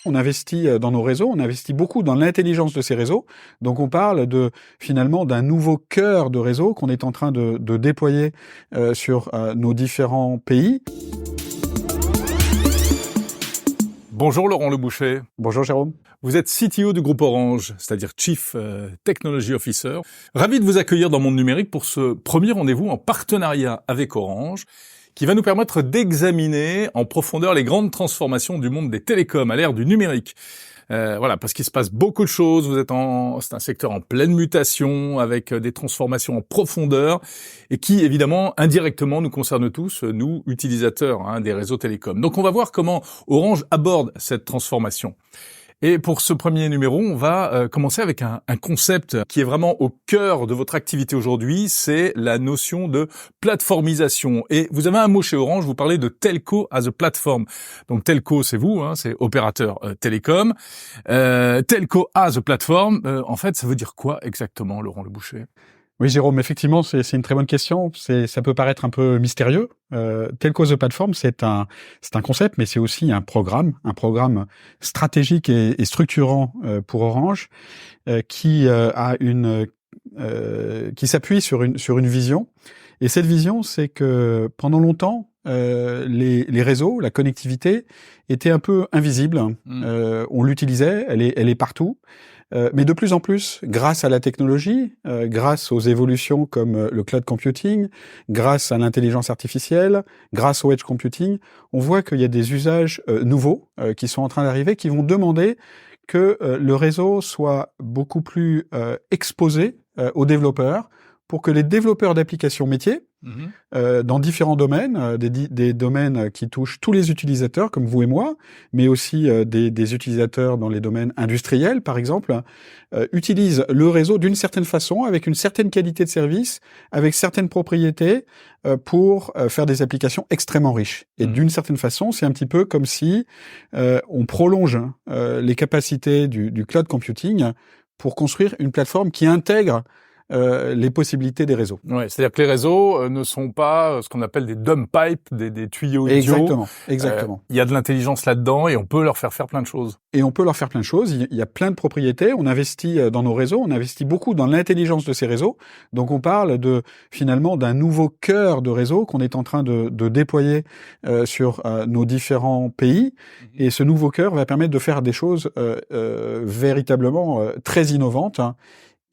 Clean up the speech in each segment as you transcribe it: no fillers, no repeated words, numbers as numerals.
On investit dans nos réseaux, on investit beaucoup dans l'intelligence de ces réseaux. Donc on parle finalement d'un nouveau cœur de réseau qu'on est en train de déployer sur nos différents pays. Bonjour Laurent Le Boucher. Bonjour Jérôme. Vous êtes CTO du groupe Orange, c'est-à-dire Chief Technology Officer. Ravi de vous accueillir dans Monde Numérique pour ce premier rendez-vous en partenariat avec Orange, qui va nous permettre d'examiner en profondeur les grandes transformations du monde des télécoms à l'ère du numérique. Voilà, parce qu'il se passe beaucoup de choses. C'est un secteur en pleine mutation, avec des transformations en profondeur, et qui, évidemment, indirectement, nous concerne tous, nous, utilisateurs des réseaux télécoms. Donc, on va voir comment Orange aborde cette transformation. Et pour ce premier numéro, on va commencer avec un concept qui est vraiment au cœur de votre activité aujourd'hui, c'est la notion de plateformisation. Et vous avez un mot chez Orange, vous parlez de telco as a platform. Donc telco, c'est vous, c'est opérateur télécom. Telco as a platform, en fait, ça veut dire quoi exactement, Laurent Le Boucher ? Oui, Jérôme, effectivement, c'est une très bonne question. Ça peut paraître un peu mystérieux. Telco as a platform, c'est un concept, mais c'est aussi un programme stratégique et structurant pour Orange, qui s'appuie sur une vision. Et cette vision, c'est que pendant longtemps, les réseaux, la connectivité, était un peu invisible. On l'utilisait, elle est partout. Mais de plus en plus, grâce à la technologie, grâce aux évolutions comme le cloud computing, grâce à l'intelligence artificielle, grâce au edge computing, on voit qu'il y a des usages nouveaux qui sont en train d'arriver, qui vont demander que le réseau soit beaucoup plus exposé aux développeurs, pour que les développeurs d'applications métiers, dans différents domaines, des domaines qui touchent tous les utilisateurs, comme vous et moi, mais aussi des utilisateurs dans les domaines industriels, par exemple, utilisent le réseau d'une certaine façon, avec une certaine qualité de service, avec certaines propriétés, pour faire des applications extrêmement riches. Et d'une certaine façon, c'est un petit peu comme si on prolonge les capacités du cloud computing pour construire une plateforme qui intègre les possibilités des réseaux. Ouais, c'est-à-dire que les réseaux ne sont pas ce qu'on appelle des dumb pipes, des tuyaux idiots. Exactement. Il y a de l'intelligence là-dedans et on peut leur faire plein de choses. Et on peut leur faire plein de choses. Il y a plein de propriétés. On investit dans nos réseaux. On investit beaucoup dans l'intelligence de ces réseaux. Donc on parle finalement d'un nouveau cœur de réseau qu'on est en train de déployer sur nos différents pays. Et ce nouveau cœur va permettre de faire des choses véritablement très innovantes.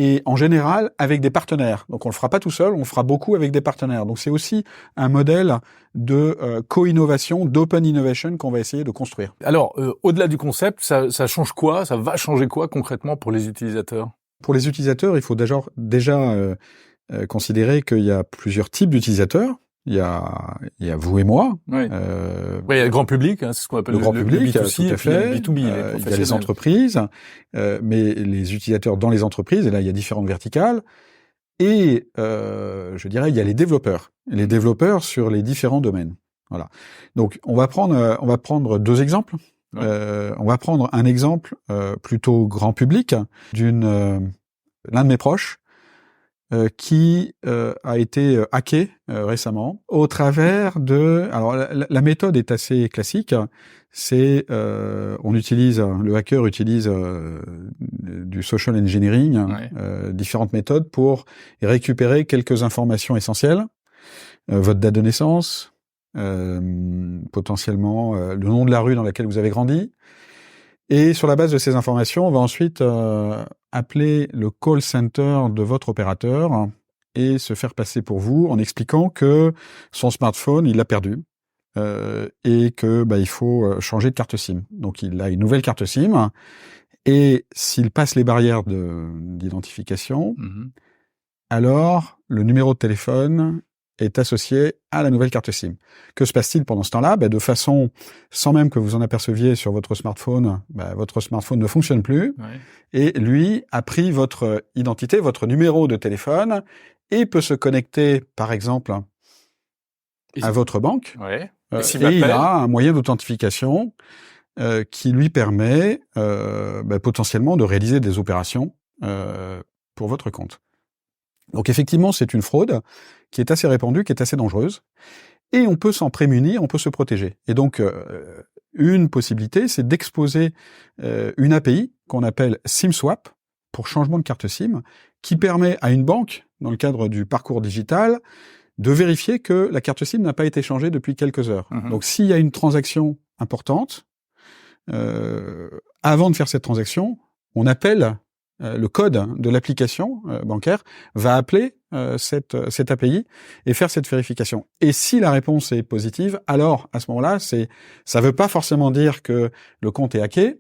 Et en général, avec des partenaires. Donc, on le fera pas tout seul, on le fera beaucoup avec des partenaires. Donc, c'est aussi un modèle de co-innovation, d'open innovation qu'on va essayer de construire. Alors, au-delà du concept, ça change quoi ? Ça va changer quoi concrètement pour les utilisateurs ? Pour les utilisateurs, il faut déjà considérer qu'il y a plusieurs types d'utilisateurs. Il y a vous et moi. Oui. Il y a le grand public, c'est ce qu'on appelle le grand public, le B2C, tout à fait. Le B2B, il y a les entreprises, mais les utilisateurs dans les entreprises, et là il y a différentes verticales. Et je dirais il y a les développeurs sur les différents domaines. Voilà. Donc on va prendre deux exemples. On va prendre un exemple plutôt grand public l'un de mes proches. Qui a été hacké récemment au travers alors la méthode est assez classique, c'est le hacker utilise du social engineering, différentes méthodes pour récupérer quelques informations essentielles, votre date de naissance, potentiellement le nom de la rue dans laquelle vous avez grandi. Et sur la base de ces informations, on va ensuite appeler le call center de votre opérateur et se faire passer pour vous en expliquant que son smartphone, il l'a perdu et que il faut changer de carte SIM. Donc il a une nouvelle carte SIM et s'il passe les barrières d'identification, alors le numéro de téléphone est associé à la nouvelle carte SIM. Que se passe-t-il pendant ce temps-là ? De façon, sans même que vous en aperceviez sur votre smartphone ne fonctionne plus, et lui a pris votre identité, votre numéro de téléphone, et peut se connecter, par exemple, à votre banque, et il a un moyen d'authentification qui lui permet potentiellement de réaliser des opérations pour votre compte. Donc effectivement, c'est une fraude qui est assez répandue, qui est assez dangereuse, et on peut s'en prémunir, on peut se protéger. Et donc, Une possibilité, c'est d'exposer une API qu'on appelle SIM-swap pour changement de carte SIM, qui permet à une banque, dans le cadre du parcours digital, de vérifier que la carte SIM n'a pas été changée depuis quelques heures. Donc s'il y a une transaction importante, avant de faire cette transaction, on appelle le code de l'application bancaire, va appeler cette API et faire cette vérification. Et si la réponse est positive, alors à ce moment-là, ça veut pas forcément dire que le compte est hacké,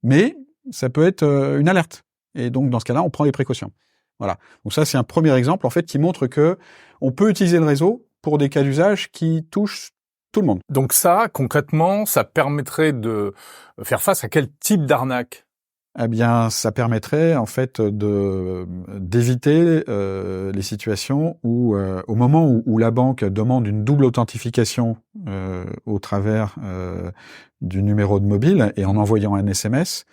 mais ça peut être une alerte. Et donc dans ce cas-là, on prend les précautions. Voilà. Donc ça, c'est un premier exemple en fait qui montre que on peut utiliser le réseau pour des cas d'usage qui touchent tout le monde. Donc ça, concrètement, ça permettrait de faire face à quel type d'arnaque ? Eh bien, ça permettrait en fait d'éviter les situations où, au moment où la banque demande une double authentification au travers du numéro de mobile et en envoyant un SMS,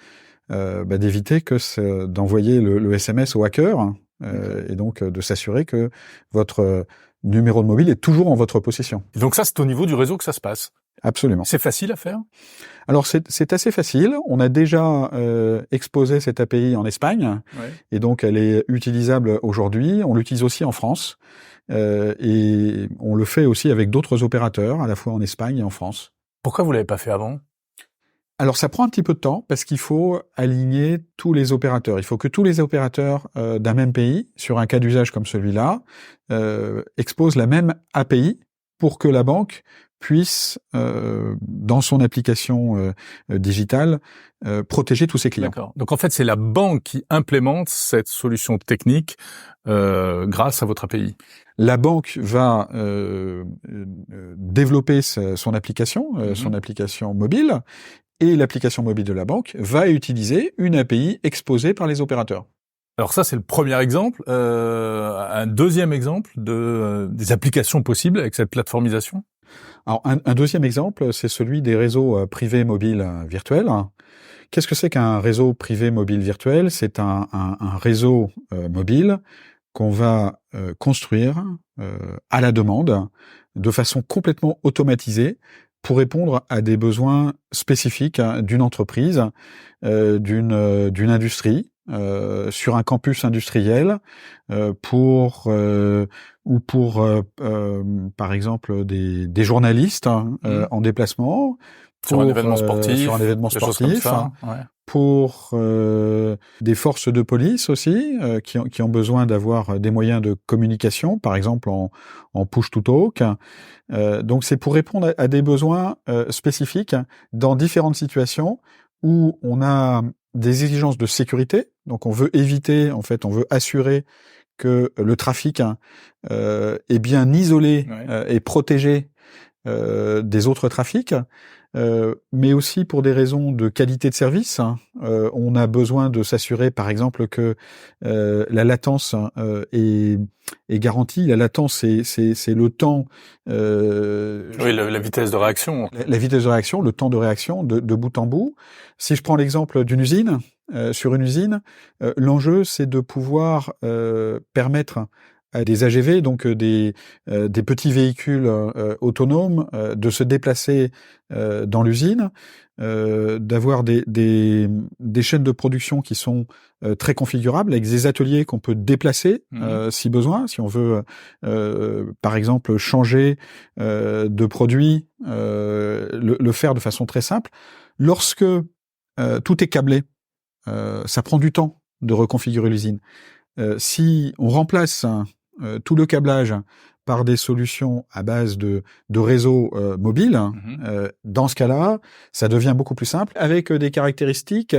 d'éviter d'envoyer le SMS au hacker et donc de s'assurer que votre numéro de mobile est toujours en votre possession. Et donc ça, c'est au niveau du réseau que ça se passe. Absolument. C'est facile à faire ? Alors c'est assez facile. On a déjà exposé cette API en Espagne, et donc elle est utilisable aujourd'hui. On l'utilise aussi en France, et on le fait aussi avec d'autres opérateurs, à la fois en Espagne et en France. Pourquoi vous l'avez pas fait avant ? Alors ça prend un petit peu de temps parce qu'il faut aligner tous les opérateurs. Il faut que tous les opérateurs d'un même pays, sur un cas d'usage comme celui-là, exposent la même API pour que la banque puisse, dans son application digitale, protéger tous ses clients. D'accord. Donc en fait, c'est la banque qui implémente cette solution technique grâce à votre API. La banque va développer son application, son application mobile, et l'application mobile de la banque va utiliser une API exposée par les opérateurs. Alors ça, c'est le premier exemple. Un deuxième exemple des applications possibles avec cette plateformisation ? Alors un deuxième exemple, c'est celui des réseaux privés mobiles virtuels. Qu'est-ce que c'est qu'un réseau privé mobile virtuel ? C'est un réseau mobile qu'on va construire à la demande, de façon complètement automatisée, pour répondre à des besoins spécifiques d'une entreprise, d'une industrie, sur un campus industriel, pour par exemple des journalistes en déplacement, sur un événement sportif, pour des forces de police aussi qui ont besoin d'avoir des moyens de communication, par exemple en push to talk. Donc c'est pour répondre à des besoins spécifiques dans différentes situations où on a des exigences de sécurité. Donc on veut éviter, en fait, on veut assurer que le trafic est bien isolé et protégé des autres trafics. Mais aussi pour des raisons de qualité de service. On a besoin de s'assurer, par exemple, que la latence est garantie. La latence, c'est le temps. La vitesse de réaction. La vitesse de réaction, le temps de réaction de bout en bout. Si je prends l'exemple d'une usine, sur une usine, l'enjeu, c'est de pouvoir permettre à des AGV, donc des petits véhicules autonomes, de se déplacer dans l'usine, d'avoir des chaînes de production qui sont très configurables, avec des ateliers qu'on peut déplacer si besoin, si on veut par exemple changer de produit, le faire de façon très simple. Lorsque tout est câblé, ça prend du temps de reconfigurer l'usine. Si on remplace tout le câblage par des solutions à base de réseaux mobiles, dans ce cas-là, ça devient beaucoup plus simple, avec des caractéristiques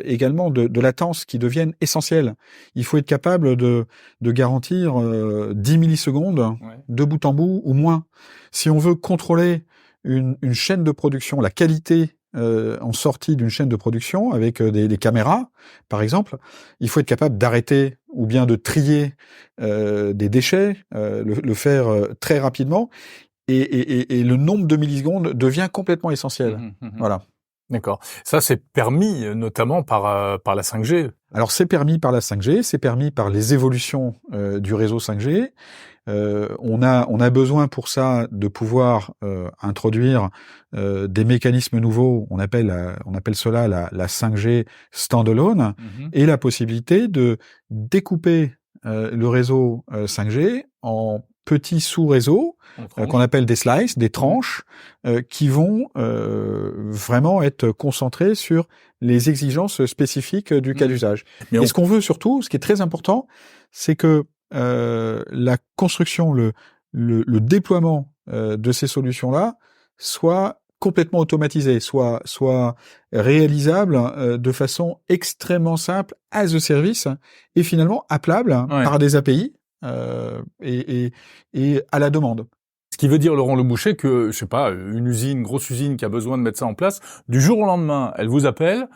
également de latence qui deviennent essentielles. Il faut être capable de garantir 10 millisecondes de bout en bout ou moins. Si on veut contrôler une chaîne de production, la qualité en sortie d'une chaîne de production avec des caméras, par exemple, il faut être capable d'arrêter ou bien de trier des déchets, le faire très rapidement, et le nombre de millisecondes devient complètement essentiel. Voilà. D'accord. Ça, c'est permis notamment par la 5G. Alors c'est permis par la 5G, c'est permis par les évolutions du réseau 5G. On a besoin pour ça de pouvoir introduire des mécanismes nouveaux. On appelle cela la 5G standalone, et la possibilité de découper le réseau 5G en petits sous-réseaux qu'on appelle des slices, des tranches, qui vont vraiment être concentrés sur les exigences spécifiques du cas d'usage. Et ce qu'on veut surtout, ce qui est très important, c'est que la construction, le déploiement de ces solutions-là soit complètement automatisé, soit réalisable de façon extrêmement simple, as a service, et finalement appelable par des API et à la demande. Ce qui veut dire, Laurent Leboucher, que, je sais pas, une grosse usine qui a besoin de mettre ça en place, du jour au lendemain, elle vous appelle,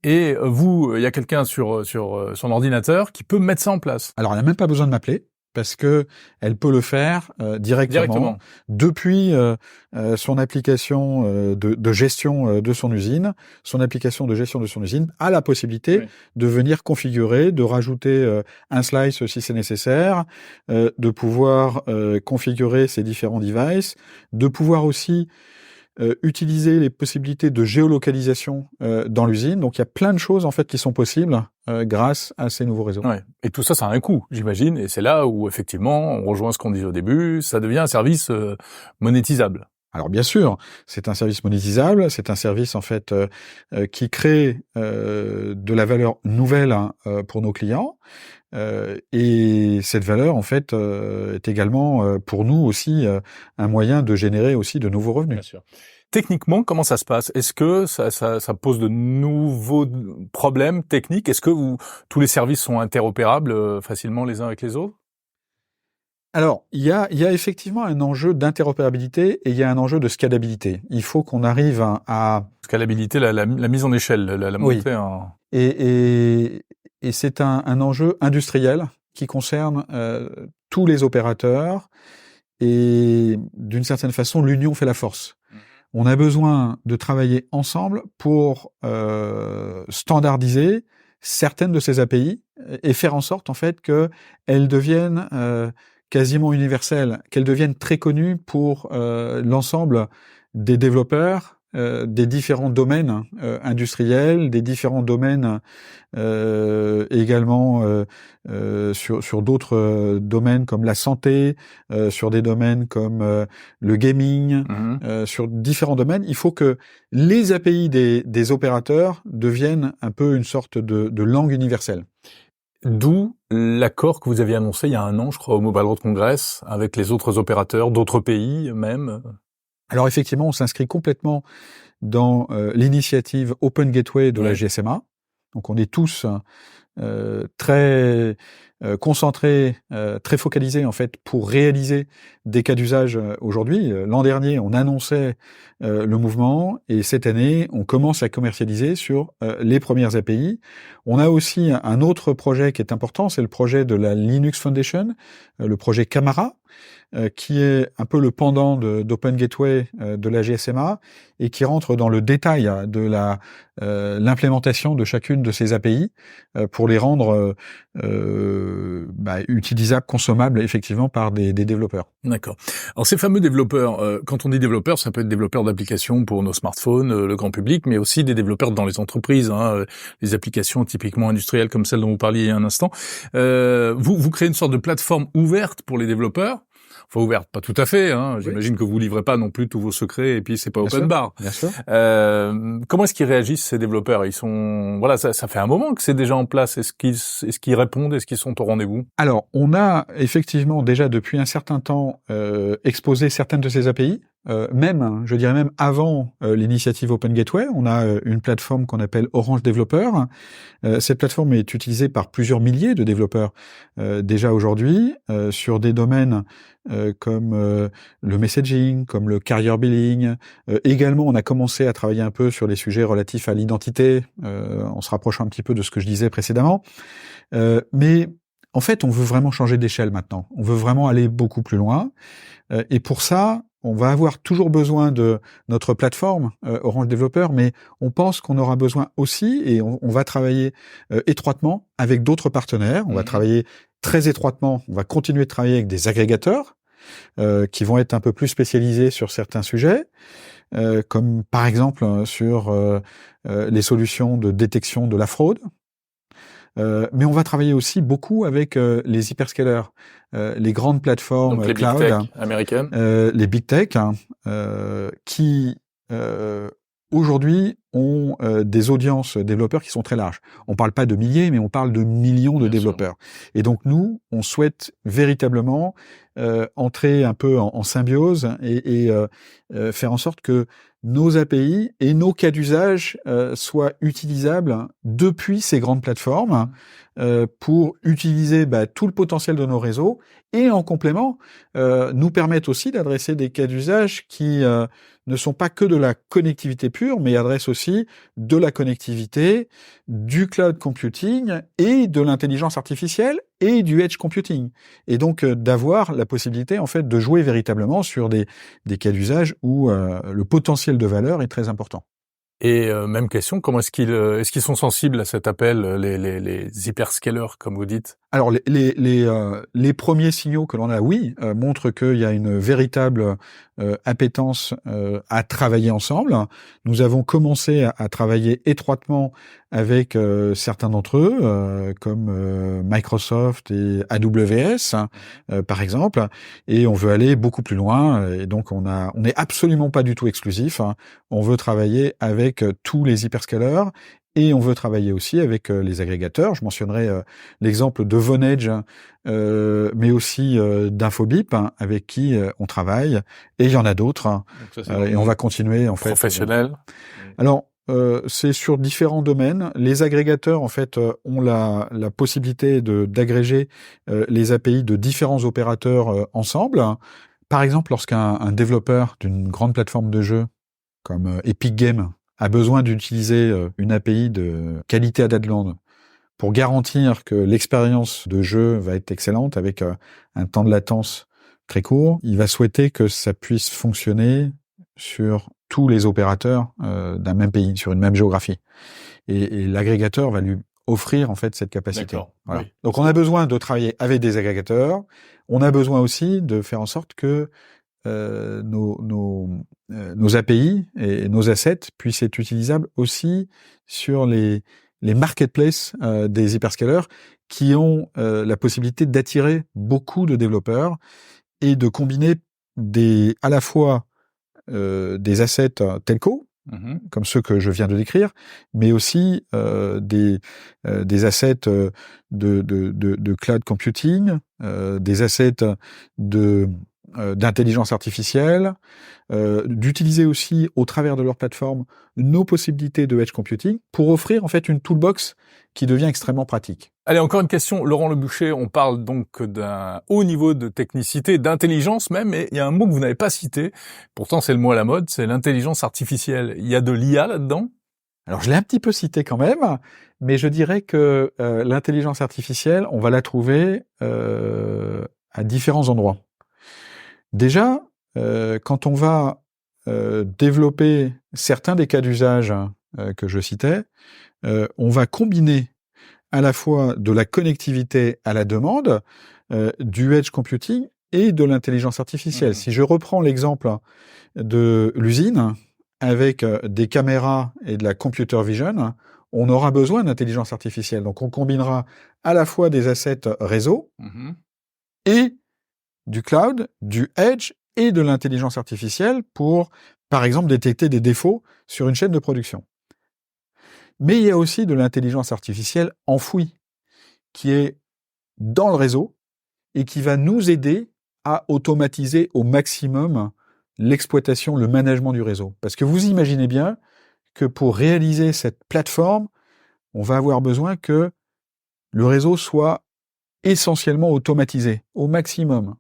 et vous, il y a quelqu'un sur son ordinateur qui peut mettre ça en place. Alors, elle n'a même pas besoin de m'appeler, parce que elle peut le faire directement. Depuis son application de gestion de son usine. Son application de gestion de son usine a la possibilité de venir configurer, de rajouter un slice si c'est nécessaire, de pouvoir configurer ses différents devices, de pouvoir aussi utiliser les possibilités de géolocalisation dans l'usine. Donc il y a plein de choses en fait qui sont possibles grâce à ces nouveaux réseaux. Ouais. Et tout ça, ça a un coût, j'imagine. Et c'est là où effectivement, on rejoint ce qu'on disait au début, ça devient un service monétisable. Alors bien sûr, c'est un service monétisable, c'est un service en fait qui crée de la valeur nouvelle pour nos clients. Et cette valeur, en fait, est également pour nous aussi un moyen de générer aussi de nouveaux revenus. Bien sûr. Techniquement, comment ça se passe? Est-ce que ça pose de nouveaux problèmes techniques? Est-ce que tous les services sont interopérables facilement les uns avec les autres? Alors, il y a effectivement un enjeu d'interopérabilité et il y a un enjeu de scalabilité. Il faut qu'on arrive à... Scalabilité, la mise en échelle, la montée en... Et c'est un enjeu industriel qui concerne tous les opérateurs et d'une certaine façon, l'union fait la force. On a besoin de travailler ensemble pour standardiser certaines de ces API et faire en sorte en fait qu'elles deviennent quasiment universelles, qu'elles deviennent très connues pour l'ensemble des développeurs, des différents domaines industriels, des différents domaines également sur d'autres domaines comme la santé, sur des domaines comme le gaming, sur différents domaines. Il faut que les API des opérateurs deviennent un peu une sorte de langue universelle. D'où l'accord que vous aviez annoncé il y a un an, je crois, au Mobile World Congress, avec les autres opérateurs, d'autres pays même. Alors effectivement, on s'inscrit complètement dans l'initiative Open Gateway de la GSMA. Donc on est tous très concentrés, très focalisés en fait pour réaliser des cas d'usage aujourd'hui. L'an dernier, on annonçait le mouvement et cette année, on commence à commercialiser sur les premières API. On a aussi un autre projet qui est important, c'est le projet de la Linux Foundation, le projet Camara, qui est un peu le pendant d'Open Gateway de la GSMA et qui rentre dans le détail de l'implémentation de chacune de ces API pour les rendre utilisables, consommables effectivement par des développeurs. D'accord. Alors ces fameux développeurs, quand on dit développeurs, ça peut être développeurs d'applications pour nos smartphones, le grand public, mais aussi des développeurs dans les entreprises, les applications typiquement industrielles comme celle dont vous parliez il y a un instant. Vous créez une sorte de plateforme ouverte pour les développeurs. Enfin, ouverte, pas tout à fait. J'imagine que vous livrez pas non plus tous vos secrets et puis c'est pas open bar. Bien sûr. Comment est-ce qu'ils réagissent ces développeurs? Ils sont, ça fait un moment que c'est déjà en place. Est-ce qu'ils répondent? Est-ce qu'ils sont au rendez-vous? Alors, on a effectivement déjà depuis un certain temps exposé certaines de ces API. Je dirais même avant l'initiative Open Gateway, on a une plateforme qu'on appelle Orange Developer. Cette plateforme est utilisée par plusieurs milliers de développeurs déjà aujourd'hui sur des domaines comme le messaging, comme le carrier billing. Également, on a commencé à travailler un peu sur les sujets relatifs à l'identité, en se rapprochant un petit peu de ce que je disais précédemment. Mais en fait, on veut vraiment changer d'échelle maintenant. On veut vraiment aller beaucoup plus loin. Et pour ça, on va avoir toujours besoin de notre plateforme Orange Developer, mais on pense qu'on aura besoin aussi, et on va travailler étroitement avec d'autres partenaires. On va travailler très étroitement, on va continuer de travailler avec des agrégateurs qui vont être un peu plus spécialisés sur certains sujets, comme par exemple sur les solutions de détection de la fraude. Mais on va travailler aussi beaucoup avec les hyperscalers, les grandes plateformes donc les cloud, big tech américaines, les big tech, qui aujourd'hui ont des audiences développeurs qui sont très larges. On parle pas de milliers, mais on parle de millions de développeurs. Et donc nous, on souhaite véritablement entrer un peu en symbiose et faire en sorte que nos API et nos cas d'usage soient utilisables depuis ces grandes plateformes pour utiliser tout le potentiel de nos réseaux, et en complément nous permettent aussi d'adresser des cas d'usage qui ne sont pas que de la connectivité pure, mais adressent aussi de la connectivité, du cloud computing et de l'intelligence artificielle et du edge computing. Et donc d'avoir la possibilité en fait de jouer véritablement sur des cas d'usage où le potentiel de valeur est très important. Et même question, comment est-ce qu'ils sont sensibles à cet appel, les hyperscalers, comme vous dites? Alors les premiers signaux que l'on a, oui, montrent qu'il y a une véritable appétence à travailler ensemble. Nous avons commencé à travailler étroitement avec certains d'entre eux, comme Microsoft et AWS, par exemple, et on veut aller beaucoup plus loin. Et donc on n'est absolument pas du tout exclusif. On veut travailler avec tous les hyperscalers. Et on veut travailler aussi avec les agrégateurs. Je mentionnerai l'exemple de Vonage, mais aussi d'Infobip, avec qui on travaille. Et il y en a d'autres. Et on va continuer en fait. Professionnel. Alors, c'est sur différents domaines. Les agrégateurs, en fait, ont la possibilité d'agréger les API de différents opérateurs ensemble. Par exemple, lorsqu'un développeur d'une grande plateforme de jeu comme Epic Games a besoin d'utiliser une API de qualité à Dadland pour garantir que l'expérience de jeu va être excellente avec un temps de latence très court, il va souhaiter que ça puisse fonctionner sur tous les opérateurs d'un même pays, sur une même géographie. Et l'agrégateur va lui offrir en fait cette capacité. Voilà. Oui. Donc on a besoin de travailler avec des agrégateurs, on a besoin aussi de faire en sorte que nos API et nos assets puissent être utilisables aussi sur les marketplaces des hyperscalers qui ont la possibilité d'attirer beaucoup de développeurs et de combiner à la fois des assets telco, comme ceux que je viens de décrire, mais aussi des assets de cloud computing, des assets d'intelligence artificielle, d'utiliser aussi au travers de leur plateforme nos possibilités de edge computing pour offrir en fait une toolbox qui devient extrêmement pratique. Allez, encore une question, Laurent Le Boucher, on parle donc d'un haut niveau de technicité, d'intelligence même, mais il y a un mot que vous n'avez pas cité, pourtant c'est le mot à la mode, c'est l'intelligence artificielle. Il y a de l'IA là-dedans ? Alors je l'ai un petit peu cité quand même, mais je dirais que l'intelligence artificielle, on va la trouver à différents endroits. Déjà, quand on va développer certains des cas d'usage que je citais, on va combiner à la fois de la connectivité à la demande, du edge computing et de l'intelligence artificielle. Si je reprends l'exemple de l'usine, avec des caméras et de la computer vision, on aura besoin d'intelligence artificielle. Donc on combinera à la fois des assets réseau et du cloud, du edge et de l'intelligence artificielle pour, par exemple, détecter des défauts sur une chaîne de production. Mais il y a aussi de l'intelligence artificielle enfouie, qui est dans le réseau et qui va nous aider à automatiser au maximum l'exploitation, le management du réseau. Parce que vous imaginez bien que pour réaliser cette plateforme, on va avoir besoin que le réseau soit essentiellement automatisé au maximum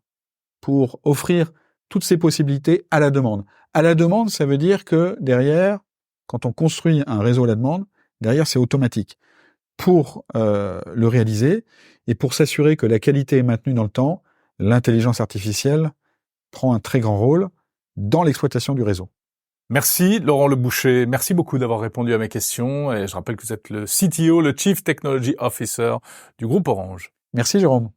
pour offrir toutes ces possibilités à la demande. À la demande, ça veut dire que derrière, quand on construit un réseau à la demande, derrière, c'est automatique. Pour le réaliser et pour s'assurer que la qualité est maintenue dans le temps, l'intelligence artificielle prend un très grand rôle dans l'exploitation du réseau. Merci Laurent Leboucher, merci beaucoup d'avoir répondu à mes questions et je rappelle que vous êtes le CTO, le Chief Technology Officer du groupe Orange. Merci Jérôme.